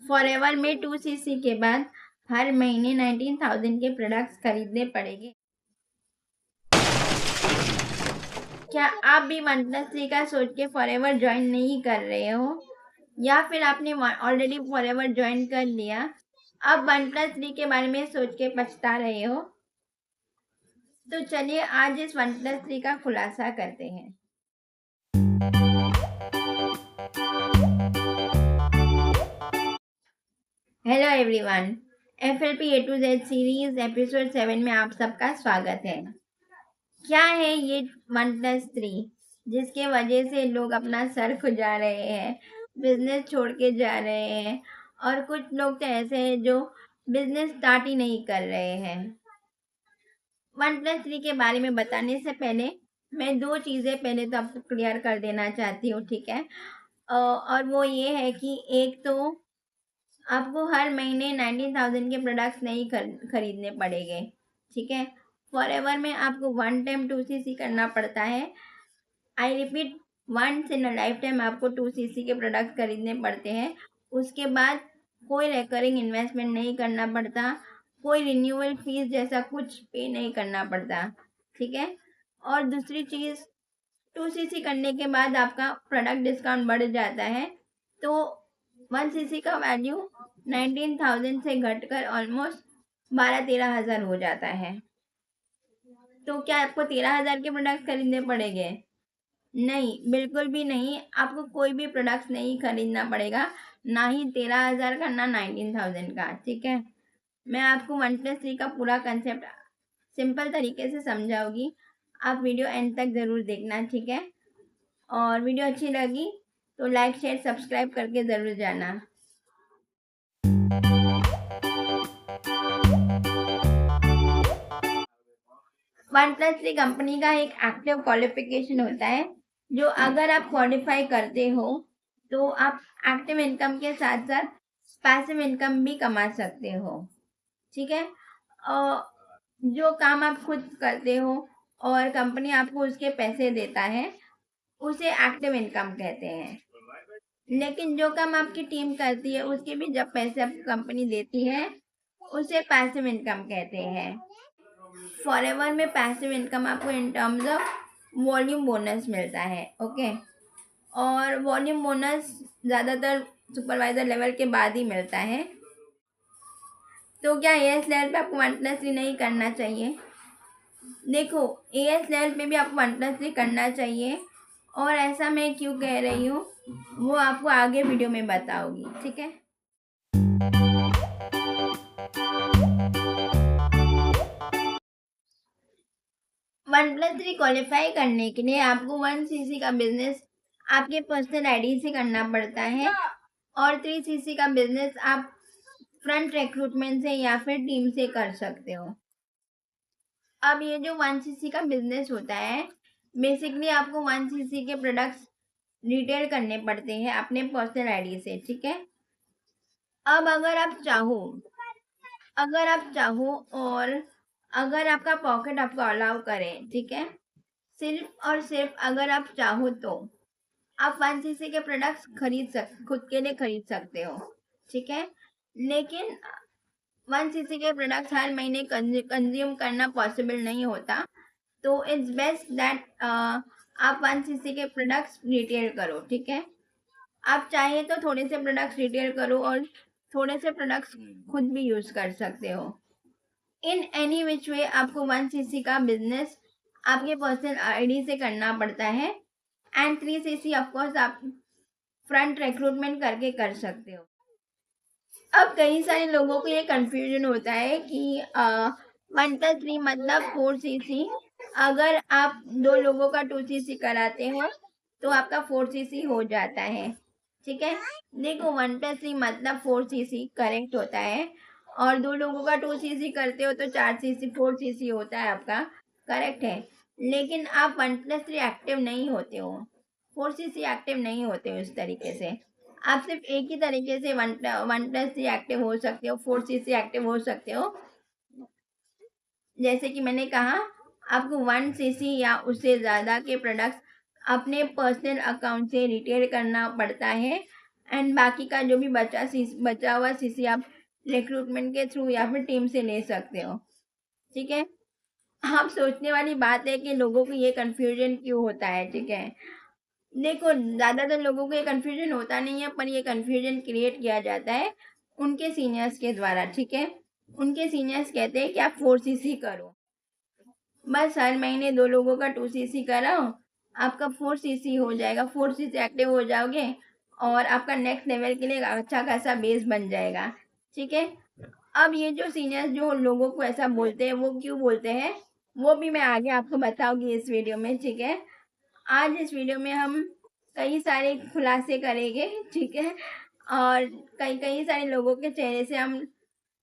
Forever में 2cc के बाद हर महीने 19,000 के प्रोडक्ट्स खरीदने पड़ेंगे। क्या आप भी OnePlus 3 का सोच के फॉरएवर ज्वाइन नहीं कर रहे हो, या फिर आपने ऑलरेडी फॉरएवर ज्वाइन कर लिया, अब OnePlus 3 के बारे में सोच के पछता रहे हो? तो चलिए आज इस OnePlus 3 का खुलासा करते हैं। Hello everyone, FLP A to Z series episode 7 में आप सबका स्वागत है। क्या है ये OnePlus 3 जिसके वजह से लोग अपना सर खुजा रहे हैं, बिजनेस छोड़ के जा रहे हैं, और कुछ लोग तो ऐसे हैं जो बिजनेस स्टार्ट ही नहीं कर रहे हैं। OnePlus 3 के बारे में बताने से पहले मैं दो चीज़ें पहले तो आपको क्लियर कर देना चाहती हूँ, ठीक है? और वो ये है कि एक तो आपको हर महीने 19,000 के प्रोडक्ट्स नहीं खरीदने पड़ेंगे, ठीक है? फॉरएवर में आपको 1 टाइम 2cc करना पड़ता है। I repeat, once in a life time आपको 2cc के प्रोडक्ट्स खरीदने पड़ते हैं। उसके बाद कोई रिकरिंग इन्वेस्टमेंट नहीं करना पड़ता, कोई रिन्यूअल फीस जैसा कुछ पे नहीं करना पड़ता, ठीक है? और दूसरी चीज़, 2cc करने के बाद आपका प्रोडक्ट डिस्काउंट बढ़ जाता है, तो 1cc का वैल्यू 19,000 से घटकर ऑलमोस्ट 12-13 हज़ार हो जाता है। तो क्या आपको 13 हज़ार के प्रोडक्ट खरीदने पड़ेंगे? नहीं, बिल्कुल भी नहीं। आपको कोई भी प्रोडक्ट्स नहीं खरीदना पड़ेगा, ना ही 13 हज़ार का, ना 19,000 का, ठीक है? मैं आपको OnePlus 3 का पूरा कंसेप्ट सिंपल तरीके से समझाऊंगी। आप वीडियो एंड तक ज़रूर देखना, ठीक है? और वीडियो अच्छी लगी तो लाइक शेयर सब्सक्राइब करके ज़रूर जाना। OnePlus 3 कंपनी का एक एक्टिव क्वालिफिकेशन होता है, जो अगर आप क्वालिफाई करते हो तो आप एक्टिव इनकम के साथ साथ पैसिव इनकम भी कमा सकते हो, ठीक है? जो काम आप खुद करते हो और कंपनी आपको उसके पैसे देता है, उसे एक्टिव इनकम कहते हैं। लेकिन जो काम आपकी टीम करती है, उसके भी जब पैसे आपको कंपनी देती है, उसे पैसिव इनकम कहते हैं। फॉरएवर में पैसिव इनकम आपको in terms of volume bonus मिलता है, ओके? और वॉल्यूम बोनस ज़्यादातर सुपरवाइजर लेवल के बाद ही मिलता है। तो क्या AS लेवल पे आपको OnePlus 3 नहीं करना चाहिए? देखो, AS लेवल पे भी आपको OnePlus 3 करना चाहिए, और ऐसा मैं क्यों कह रही हूँ वो आपको आगे वीडियो में बताऊंगी, ठीक है? OnePlus 3 क्वालिफाई करने के लिए आपको 1cc का बिजनेस आपके पर्सनल आईडी से करना पड़ता है, और 3cc का बिजनेस आप फ्रंट रिक्रूटमेंट से या फिर टीम से कर सकते हो। अब ये जो 1cc का बिजनेस होता है, बेसिकली आपको 1cc के प्रोडक्ट्स रिटेल करने पड़ते हैं अपने पर्सनल आईडी से, ठीक है? अब अगर आप चाहो और अगर आपका पॉकेट आपको अलाउ करे, ठीक है, सिर्फ और सिर्फ अगर आप चाहो तो आप 1cc के प्रोडक्ट्स खुद के लिए खरीद सकते हो, ठीक है? लेकिन 1cc के प्रोडक्ट्स हर महीने कंज्यूम करना पॉसिबल नहीं होता, तो इट्स बेस्ट दैट आप 1cc के प्रोडक्ट्स रिटेल करो, ठीक है? आप चाहे तो थोड़े से प्रोडक्ट्स रिटेल करो और थोड़े से प्रोडक्ट्स खुद भी यूज कर सकते हो। इन एनी विच वे आपको 1cc का बिजनेस आपके पर्सनल आईडी से करना पड़ता है, एंड 3cc ऑफकोर्स आप फ्रंट रिक्रूटमेंट करके कर सकते हो। अब कई सारे लोगों को ये कंफ्यूजन होता है कि OnePlus 3 मतलब 4cc। अगर आप दो लोगों का 2cc कराते हो तो आपका 4cc हो जाता है, ठीक है? देखो, OnePlus 3 मतलब 4cc करेक्ट होता है, और दो लोगों का 2cc करते हो तो 4cc 4cc होता है आपका, करेक्ट है। लेकिन आप OnePlus 3 एक्टिव नहीं होते हो, 4cc एक्टिव नहीं होते हो इस तरीके से। आप सिर्फ एक ही तरीके से OnePlus 3 एक्टिव हो सकते हो, 4cc एक्टिव हो सकते हो। जैसे कि मैंने कहा, आपको 1cc या उससे ज़्यादा के प्रोडक्ट्स अपने पर्सनल अकाउंट से रिटेल करना पड़ता है, एंड बाकी का जो भी बचा हुआ सीसी आप रिक्रूटमेंट के थ्रू या फिर टीम से ले सकते हो। ठीक है, आप सोचने वाली बात है कि लोगों को ये कंफ्यूजन क्यों होता है। ठीक है, देखो ज्यादातर लोगों को ये कंफ्यूजन होता नहीं है, पर ये कंफ्यूजन क्रिएट किया जाता है उनके सीनियर्स के द्वारा। ठीक है, उनके सीनियर्स कहते हैं कि आप 4cc करो, बस हर महीने 2 लोगों का 2cc कराओ, आपका 4cc हो जाएगा, 4cc एक्टिव हो जाओगे और आपका नेक्स्ट लेवल के लिए अच्छा खासा बेस बन जाएगा। ठीक है, अब ये जो सीनियर्स जो लोगों को ऐसा बोलते हैं वो क्यों बोलते हैं, वो भी मैं आगे आपको बताऊंगी इस वीडियो में। ठीक है, आज इस वीडियो में हम कई सारे खुलासे करेंगे। ठीक है, और कई कई सारे लोगों के चेहरे से हम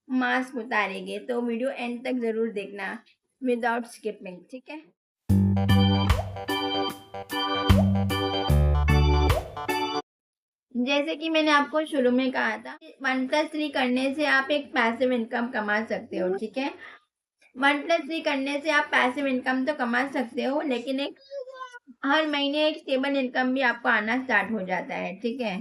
मास्क उतारेंगे, तो वीडियो एंड तक जरूर देखना विदाउट स्किपिंग। ठीक है, जैसे कि मैंने आपको शुरू में कहा था, 1+3 करने से आप एक पैसिव इनकम कमा सकते हो। ठीक है, 1+3 करने से आप पैसिव इनकम तो कमा सकते हो, लेकिन एक हर महीने एक स्टेबल इनकम भी आपको आना स्टार्ट हो जाता है। ठीक है,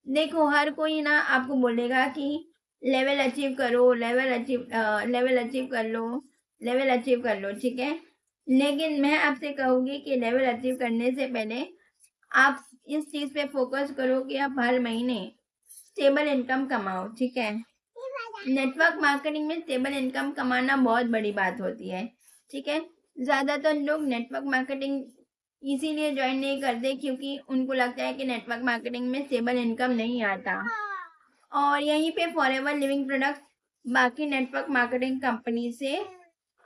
देखो हर कोई ना आपको बोलेगा कि लेवल अचीव करो, लेवल अचीव कर लो, लेवल अचीव कर लो। ठीक है, लेकिन मैं आपसे कहूंगी कि लेवल अचीव करने से पहले आप इस चीज पे फोकस करो कि आप हर महीने स्टेबल इनकम कमाओ। ठीक है, नेटवर्क मार्केटिंग में स्टेबल इनकम कमाना बहुत बड़ी बात होती है। ठीक है, ज्यादातर लोग नेटवर्क मार्केटिंग इसीलिए ज्वाइन नहीं करते क्योंकि उनको लगता है कि नेटवर्क मार्केटिंग में स्टेबल इनकम नहीं आता। और यहीं पे फॉरएवर लिविंग प्रोडक्ट बाकी नेटवर्क मार्केटिंग कंपनी से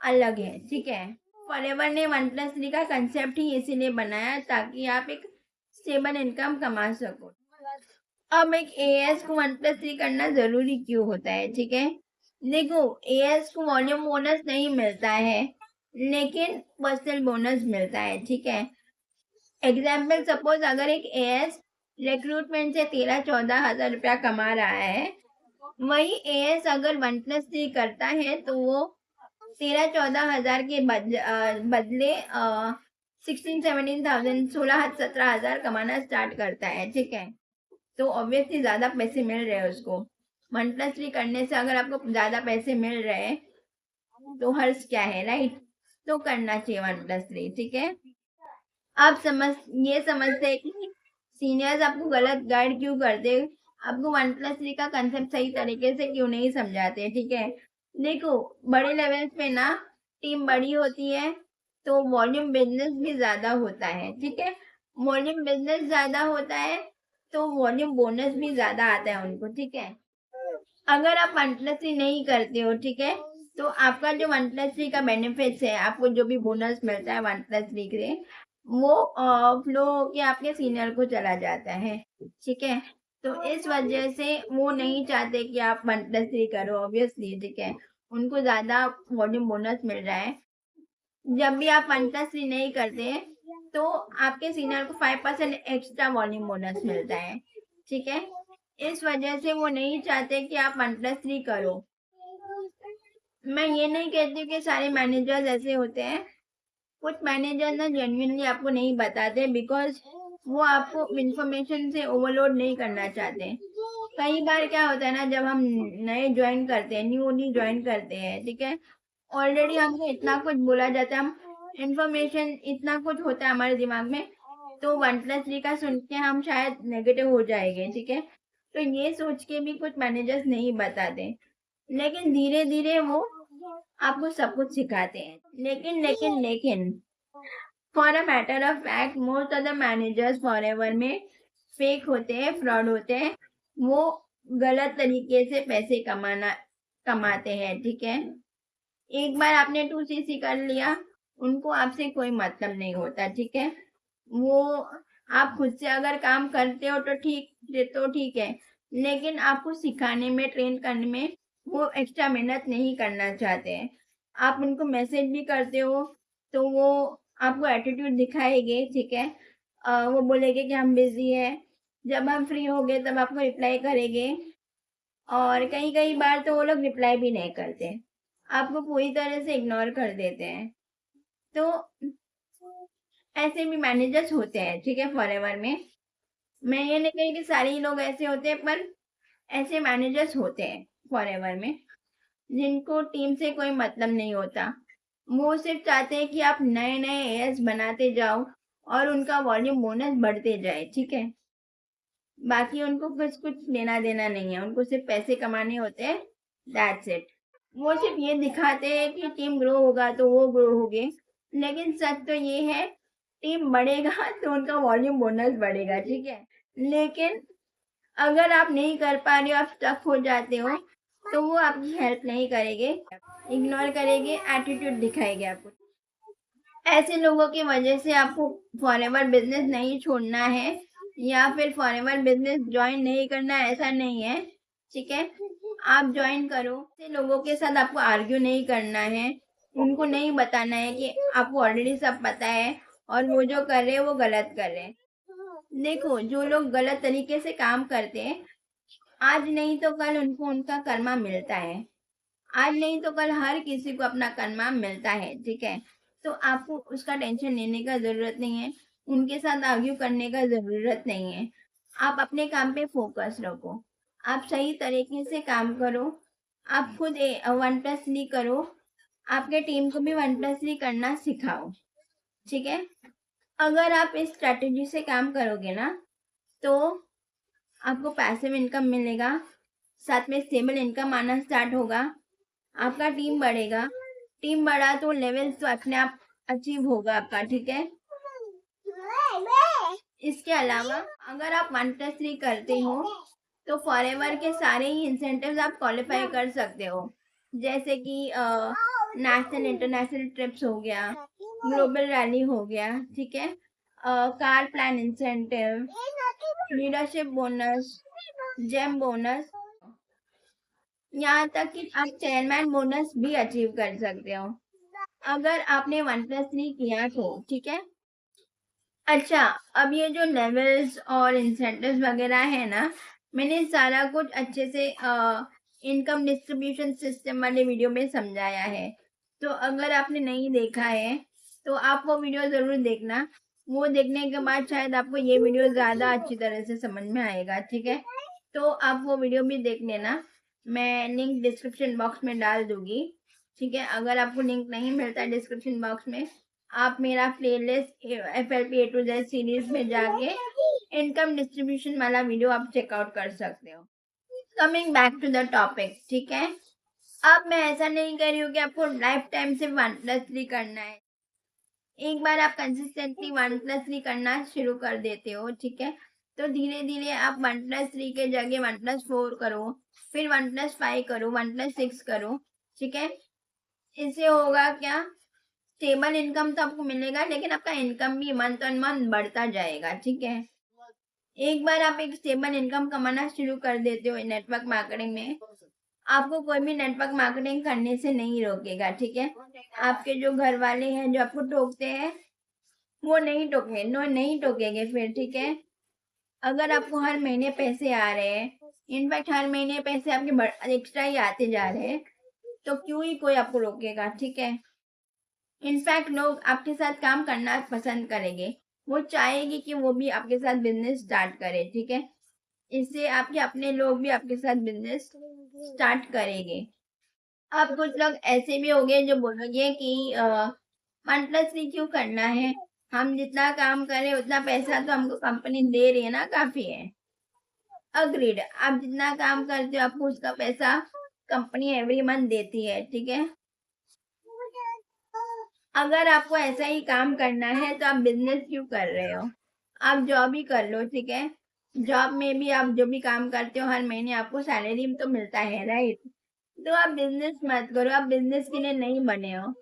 अलग है। ठीक है, फॉरएवर ने 1+3 का कंसेप्ट ही इसीलिए बनाया ताकि आप एक स्टेबल इनकम कमा सको। अब एक एएस को 1+3 करना जरूरी क्यों होता है। ठीक है, देखो एएस को वॉल्यूम बोनस नहीं मिलता है, लेकिन पर्सनल बोनस मिलता है। ठीक है, एग्जाम्पल सपोज अगर एक एएस रिक्रूटमेंट से 13-14 हजार रुपया कमा रहा है, वही एएस अगर 1+3 करता है तो वो 13-14 हजार के बदले 16-17 थाउजेंड 16-17 हजार कमाना स्टार्ट करता है। ठीक है, तो ऑब्वियसली ज्यादा पैसे मिल रहे हैं उसको। 1+3 करने से अगर आपको ज्यादा पैसे मिल रहे हैं तो हर्ष क्या है, राइट? तो करना चाहिए 1+3। ठीक है, आप ये समझते हैं कि सीनियर्स आपको गलत गाइड क्यों करते, आपको 1+3 का कंसेप्ट सही तरीके से क्यों नहीं समझाते। ठीक है, देखो बड़े लेवल्स पे ना टीम बड़ी होती है तो वॉल्यूम बिजनेस भी ज्यादा होता है। ठीक है, वॉल्यूम बिजनेस ज्यादा होता है तो वॉल्यूम बोनस भी ज्यादा आता है उनको। ठीक है, अगर आप 1+3 नहीं करते हो, ठीक है, तो आपका जो 1+3 का बेनिफिट्स है, आपको जो भी बोनस मिलता है 1+3 से, वो फ्लो होके आपके सीनियर को चला जाता है। ठीक है, तो इस वजह से वो नहीं चाहते कि आप 1+3 करो, ऑब्वियसली। ठीक है, उनको ज्यादा वॉल्यूम बोनस मिल रहा है। जब भी आप 1+3 नहीं करते तो आपके सीनियर को 5% एक्स्ट्रा वॉल्यूम बोनस मिलता है। ठीक है, इस वजह से वो नहीं चाहते कि आप 1+3 करो। मैं ये नहीं कहती कि सारे मैनेजर्स ऐसे होते हैं, कुछ मैनेजर ना जेन्युइनली आपको नहीं बताते बिकॉज वो आपको इंफॉर्मेशन से ओवरलोड नहीं करना चाहते। कई बार क्या होता है ना, जब हम नए ज्वाइन करते हैं, न्यूली ज्वाइन करते हैं, ठीक है, ऑलरेडी हमको इतना कुछ बोला जाता है, हम इंफॉर्मेशन इतना कुछ होता है हमारे दिमाग में, तो 1+3 का सुन के हम शायद नेगेटिव हो जाएंगे। ठीक है, तो ये सोच के भी कुछ मैनेजर्स नहीं बताते, लेकिन धीरे धीरे वो आपको सब कुछ सिखाते हैं। लेकिन for a matter of fact most of the managers forever में फेक होते हैं, फ्रॉड होते हैं, वो गलत तरीके से पैसे कमाते हैं। ठीक है, एक बार आपने 2cc कर लिया, उनको आपसे कोई मतलब नहीं होता। ठीक है, वो आप खुद से अगर काम करते हो तो ठीक है, लेकिन आपको सिखाने में, ट्रेन करने में वो एक्स्ट्रा मेहनत नहीं करना चाहते हैं। आप उनको मैसेज भी करते हो तो वो आपको एटीट्यूड दिखाएंगे। ठीक है, वो बोलेंगे कि हम बिजी है, जब हम फ्री हो गए तब आपको रिप्लाई करेंगे, और कई कई बार तो वो लोग रिप्लाई भी नहीं करते, आपको पूरी तरह से इग्नोर कर देते हैं। तो ऐसे भी मैनेजर्स होते हैं। ठीक है, फॉरएवर में मैं ये नहीं कही कि सारे ही लोग ऐसे होते हैं, पर ऐसे मैनेजर्स होते हैं फॉरएवर में, जिनको टीम से कोई मतलब नहीं होता। वो सिर्फ चाहते हैं कि आप नए-नए एएस बनाते जाओ और उनका वॉल्यूम बोनस बढ़ते जाए, ठीक है? बाकी उनको कुछ लेना-देना नहीं है, उनको सिर्फ पैसे कमाने होते हैं, दैट्स इट। वो सिर्फ ये दिखाते हैं कि टीम ग्रो होगा तो वो ग्रो होंगे, लेकिन सच तो ये है, टीम बढ़ेगा तो उनका वॉल्यूम बोनस बढ़ेगा, ठीक है? लेकिन अगर आप नहीं कर पा रहे हो, आप स्टक हो जाते हो, तो वो आपकी हेल्प नहीं करेंगे, इग्नोर करेंगे, एटीट्यूड दिखाएंगे आपको। ऐसे लोगों की वजह से आपको फॉरएवर बिजनेस नहीं छोड़ना है या फिर फॉरएवर बिजनेस ज्वाइन नहीं करना, ऐसा नहीं है, ठीक है? आप ज्वाइन करो। ऐसे लोगों के साथ आपको आर्ग्यू नहीं करना है, उनको नहीं बताना है कि आपको ऑलरेडी सब पता है और वो जो कर रहे हैं वो गलत कर रहे हैं। देखो, जो लोग गलत तरीके से काम करते हैं, आज नहीं तो कल उनको उनका कर्मा मिलता है। आज नहीं तो कल हर किसी को अपना कर्मा मिलता है, ठीक है? तो आपको उसका टेंशन लेने का ज़रूरत नहीं है, उनके साथ आर्ग्यू करने का ज़रूरत नहीं है। आप अपने काम पे फ़ोकस रखो, आप सही तरीके से काम करो, आप खुद 1+3 करो, आपके टीम को भी 1+3 करना सिखाओ, ठीक है? अगर आप इस स्ट्रैटेजी से काम करोगे ना, तो आपको पैसिव इनकम मिलेगा, साथ में स्टेबल इनकम आना स्टार्ट होगा, आपका टीम बढ़ेगा, टीम बढ़ा तो लेवल तो अपने आप अचीव होगा आपका, ठीक है? इसके अलावा अगर आप 1+3 करते हो तो फॉरएवर के सारे ही इंसेंटिव्स आप क्वालिफाई कर सकते हो, जैसे कि नेशनल इंटरनेशनल ट्रिप्स हो गया, ग्लोबल रैली हो गया, ठीक है? Car plan incentive, leadership bonus, gem bonus, यहाँ तक कि आप चेयरमैन बोनस भी अचीव कर सकते हो अगर आपने 1+3 किया तो, ठीक है? अच्छा, अब ये जो लेवल्स और इंसेंटिव्स वगैरह है ना, मैंने सारा कुछ अच्छे से इनकम डिस्ट्रीब्यूशन सिस्टम वाले वीडियो में समझाया है। तो अगर आपने नहीं देखा है, तो आप वो वीडियो ज़रूर देखना। वो देखने के बाद शायद आपको ये वीडियो ज़्यादा अच्छी तरह से समझ में आएगा, ठीक है? तो आप वो वीडियो भी देख लेना। मैं लिंक डिस्क्रिप्शन बॉक्स में डाल दूँगी, ठीक है? अगर आपको लिंक नहीं मिलता है डिस्क्रिप्शन बॉक्स में, आप मेरा playlist FLP A to Z series में जाके इनकम डिस्ट्रीब्यूशन वाला वीडियो आप चेकआउट कर सकते हो। Coming back to the topic, ठीक है? अब मैं ऐसा नहीं कह रही हूँ कि आपको लाइफ टाइम सिर्फ 1+3 करना है। एक बार आप कंसिस्टेंटली 1+3 करना शुरू कर देते हो, ठीक है? तो धीरे धीरे आप 1+3 के जगह 1+4 करो, फिर 1+5 करो, 1+6 करो, ठीक है? इससे होगा क्या, स्टेबल इनकम तो आपको मिलेगा, लेकिन आपका इनकम भी मंथ ऑन मंथ बढ़ता जाएगा, ठीक है? एक बार आप एक स्टेबल इनकम कमाना शुरू कर देते हो नेटवर्क मार्केटिंग में, आपको कोई भी नेटवर्क मार्केटिंग करने से नहीं रोकेगा, ठीक है? आपके जो घर वाले हैं जो आपको टोकते हैं, वो नहीं टोके नो नहीं टोकेंगे फिर, ठीक है? अगर आपको हर महीने पैसे आ रहे हैं, इनफैक्ट हर महीने पैसे आपके एक्स्ट्रा ही आते जा रहे हैं, तो क्यों ही कोई आपको रोकेगा, ठीक है? इनफैक्ट लोग आपके साथ काम करना पसंद करेंगे, वो चाहेगी कि वो भी आपके साथ बिजनेस स्टार्ट करे, ठीक है? इससे आपके अपने लोग भी आपके साथ बिजनेस स्टार्ट करेंगे। अब कुछ लोग ऐसे भी होंगे जो बोलोगे कि 1+3 क्यों करना है, हम जितना काम करें उतना पैसा तो हमको कंपनी दे रही है ना, काफी है। अग्रीड, आप जितना काम करते हो आपको उसका पैसा कंपनी एवरी मंथ देती है, ठीक है? अगर आपको ऐसा ही काम करना है तो आप बिजनेस क्यों कर रहे हो? आप जॉब ही कर लो, ठीक है? जॉब में भी आप जो भी काम करते हो हर महीने आपको सैलरी तो मिलता है, राइट? तो आप बिजनेस मत करो, आप बिजनेस के लिए नहीं बने हो।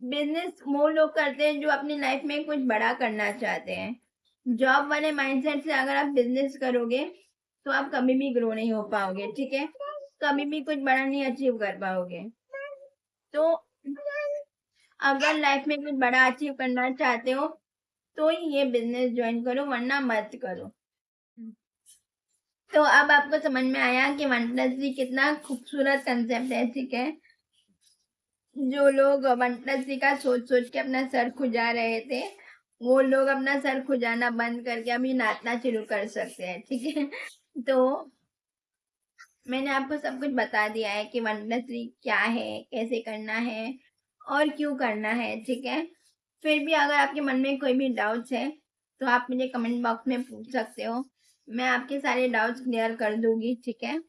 बिजनेस वो लोग करते हैं जो अपनी लाइफ में कुछ बड़ा करना चाहते हैं। जॉब वाले माइंडसेट से अगर आप बिजनेस करोगे तो आप कभी भी ग्रो नहीं हो पाओगे, ठीक है? कभी भी कुछ बड़ा नहीं अचीव कर पाओगे। तो अगर लाइफ में कुछ बड़ा अचीव करना चाहते हो तो ही ये बिजनेस ज्वाइन करो, वरना मत करो। तो अब आपको समझ में आया कि 1+3 कितना खूबसूरत कंसेप्ट है, ठीक है? जो लोग 1+3 का सोच सोच के अपना सर खुजा रहे थे, वो लोग अपना सर खुजाना बंद करके अभी नाचना शुरू कर सकते हैं, ठीक है? तो मैंने आपको सब कुछ बता दिया है कि 1 प्लस 3 क्या है, कैसे करना है और क्यों करना है, ठीक है? फिर भी अगर आपके मन में कोई भी डाउट्स है, तो आप मुझे कमेंट बॉक्स में पूछ सकते हो। मैं आपके सारे डाउट्स क्लियर कर दूँगी, ठीक है?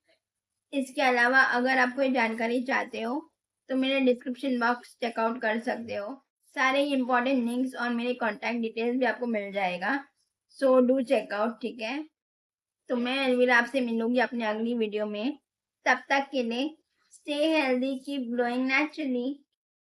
इसके अलावा अगर आप कोई जानकारी चाहते हो, तो मेरे डिस्क्रिप्शन बॉक्स चेकआउट कर सकते हो। सारे इम्पोर्टेंट लिंक्स और मेरे कॉन्टैक्ट डिटेल्स भी आपको मिल जाएगा। सो डू चेकआउट, ठीक है? तो मैं अलविदा आपसे मिलूंगी अपनी अगली वीडियो में। तब तक के लिए stay healthy, keep growing naturally.